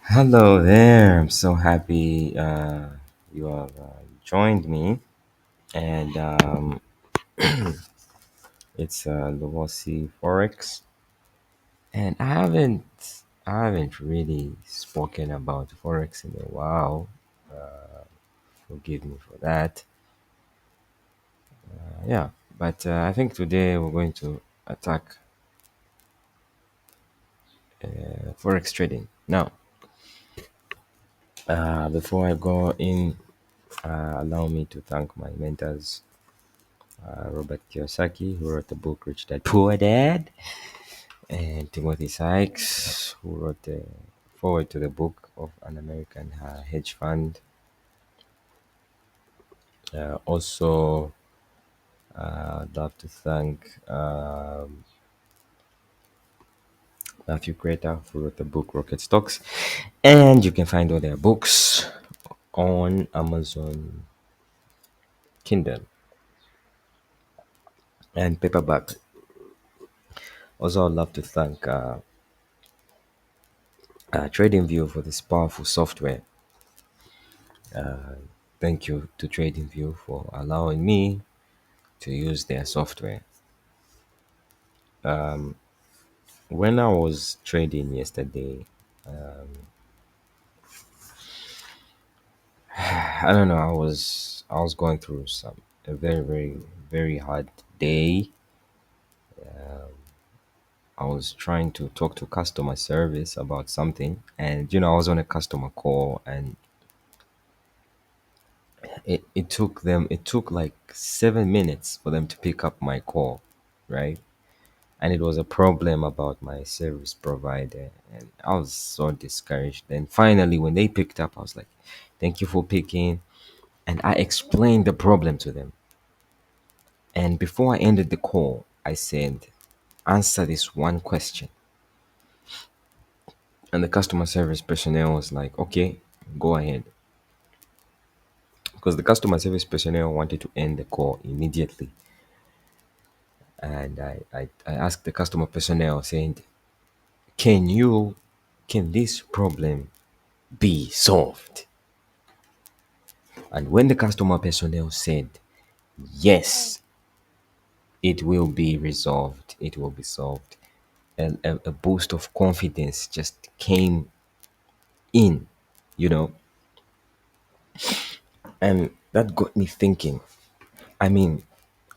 Hello there. I'm so happy you have joined me, and it's Luosi Forex, and I haven't really spoken about Forex in a while. Forgive me for that. Yeah, but I think today we're going to attack Forex trading. Now, before I go in, allow me to thank my mentors, Robert Kiyosaki, who wrote the book Rich Dad Poor Dad, and Timothy Sykes, who wrote the forward to the book of an American hedge fund. Also, I'd love to thank Matthew Creator, who wrote the book Rocket Stocks. And you can find all their books on Amazon Kindle and paperback. Also, I'd love to thank TradingView for this powerful software. Thank you to TradingView for allowing me to use their software. When I was trading yesterday, I don't know. I was going through a very hard day. I was trying to talk to customer service about something, and I was on a customer call, and it took like 7 minutes for them to pick up my call, right? And it was a problem about my service provider, and I was so discouraged. And finally, when they picked up, I was like, "Thank you for picking," and I explained the problem to them. And before I ended the call, I said, "Answer this one question." And the customer service personnel was like, "Okay, go ahead," because the customer service personnel wanted to end the call immediately. And I asked the customer personnel, saying, "Can you, can this problem be solved?" And when the customer personnel said, "Yes, it will be resolved, it will be solved," and a boost of confidence just came in, you know, and that got me thinking. I mean,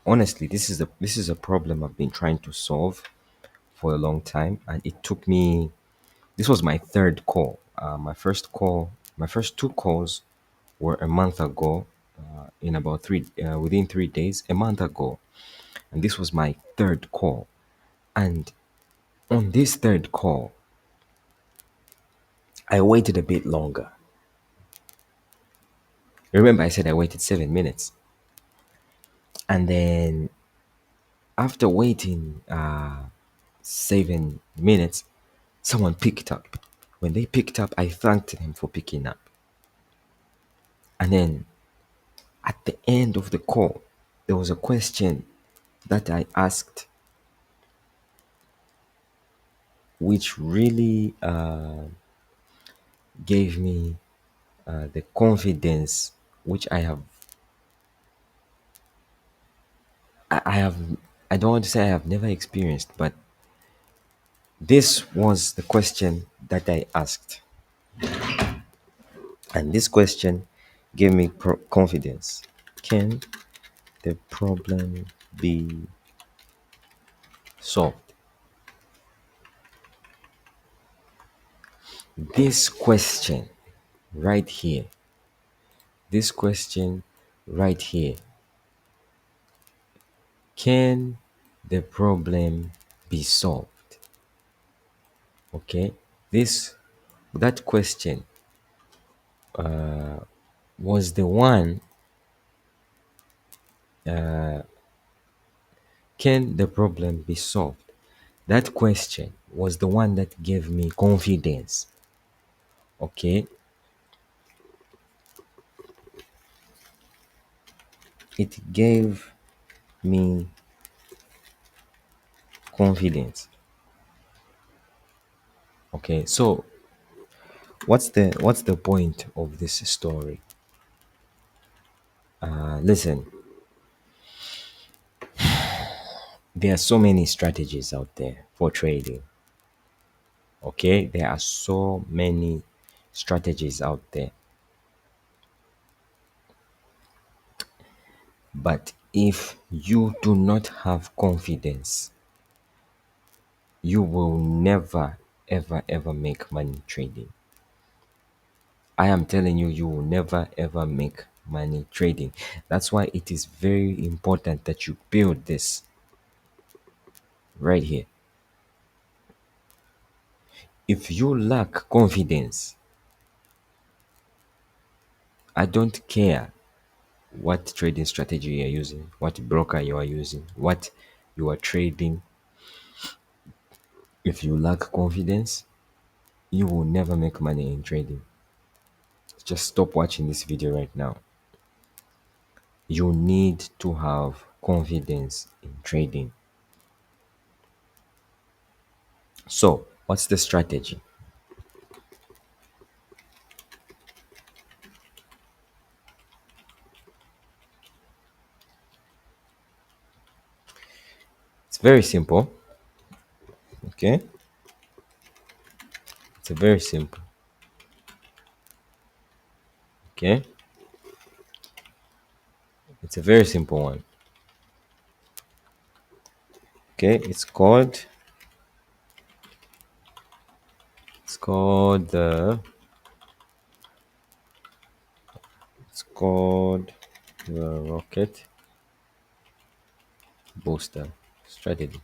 honestly, this is a problem I've been trying to solve for a long time, and it took me. This was my third call. My first two calls were a month ago. In about within 3 days, a month ago, and this was my third call. And on this third call, I waited a bit longer. Remember, I said I waited 7 minutes, and then after waiting 7 minutes, someone picked up. When they picked up, I thanked them for picking up, and then at the end of the call, there was a question that I asked, which really gave me the confidence which I have. I don't want to say I have never experienced, but this was the question that I asked, and this question gave me confidence. Can the problem be solved? This question right here, this question right here, can the problem be solved? Okay, this that question was the one. Can the problem be solved? That question was the one that gave me confidence. Okay, it gave me confidence. Okay, so what's the point of this story? Listen, there are so many strategies out there for trading. Okay, there are so many strategies out there, but if you do not have confidence, you will never ever make money trading. I am telling you, you will never ever make money trading. That's why it is very important that you build this right here. If you lack confidence, I don't care what trading strategy you are using, what broker you are using, what you are trading. If you lack confidence, you will never make money in trading. Just stop watching this video right now. You need to have confidence in trading. So, what's the strategy? It's very simple. Okay? It's a very simple. Okay? It's a very simple one. Okay? It's called the rocket booster strategy.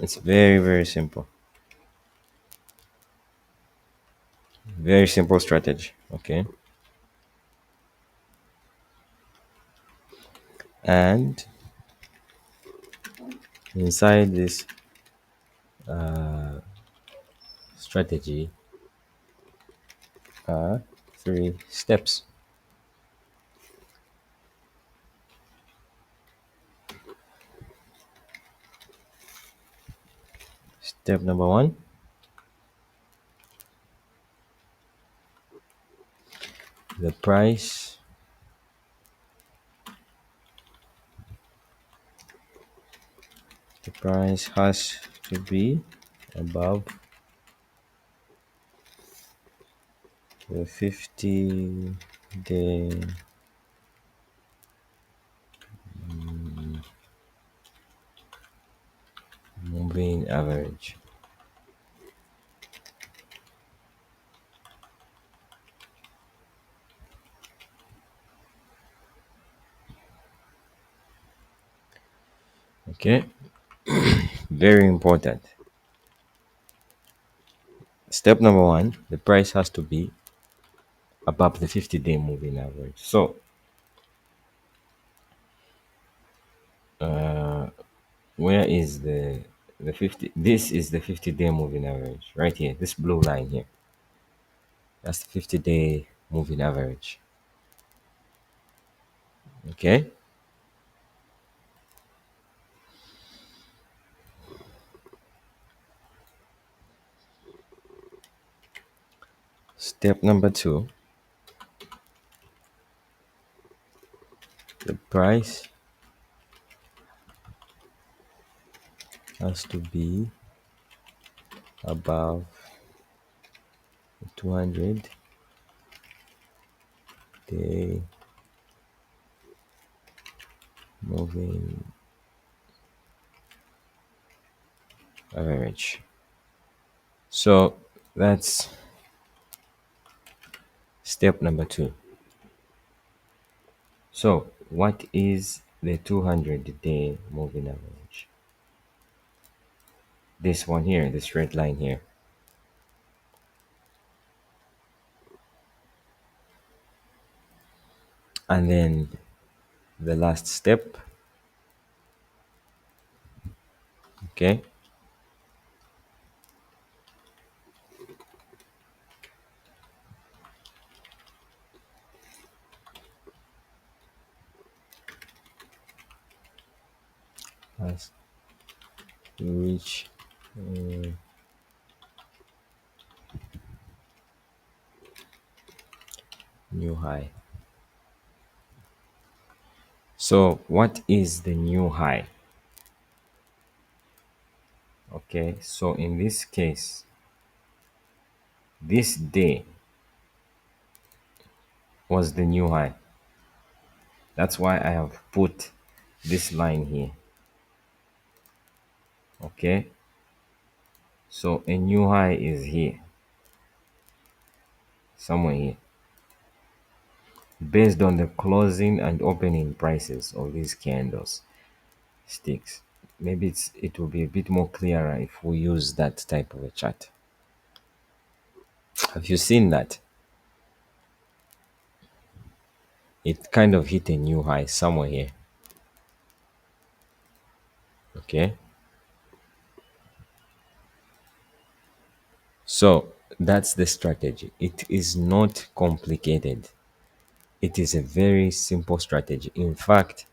It's very simple. Very simple strategy. Okay? And inside this strategy are three steps. Step number one, the price has to be above the 50-day moving average. Okay, very important. Step number one, the price has to be above the 50-day moving average. So, where is the 50? This is the 50-day moving average right here. This blue line here. That's the 50-day moving average. Okay. Step number two, the price has to be above the 200-day moving average. So that's step number two. So what is the 200-day moving average? This one here, this red line here. And then the last step, okay, has to reach New high. So what is the new high? Okay, so in this case, this day was the new high. That's why I have put this line here. Okay, so a new high is here, somewhere here, based on the closing and opening prices of these candles sticks. Maybe it will be a bit more clearer if we use that type of a chart. Have you seen that? It kind of hit a new high somewhere here. Okay, so that's the strategy. It is not complicated. It is a very simple strategy. In fact,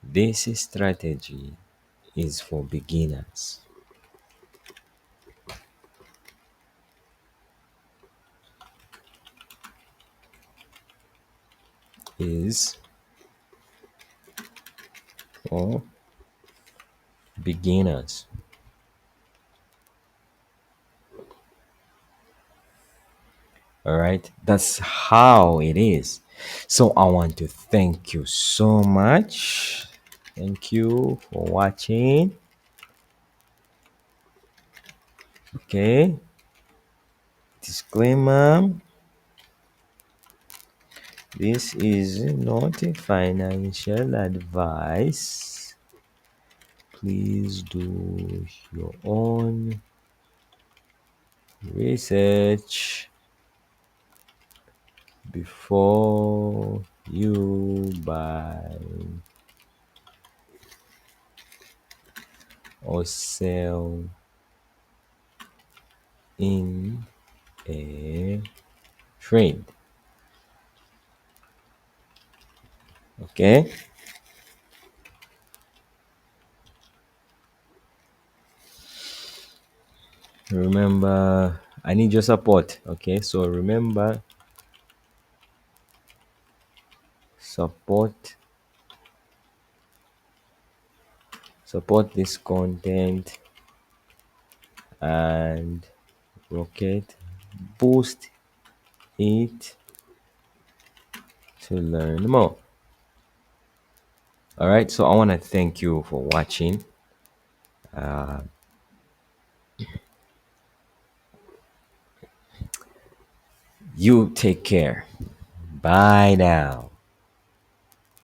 this strategy is for beginners. Is for beginners. All right, that's how it is. So I want to thank you so much. Thank you for watching. Okay, disclaimer, this is not a financial advice. Please do your own research before you buy or sell in a trade. Okay, remember, I need your support. Okay, so remember, support support this content and rocket boost it to learn more. All right, so I want to thank you for watching. You take care. Bye now.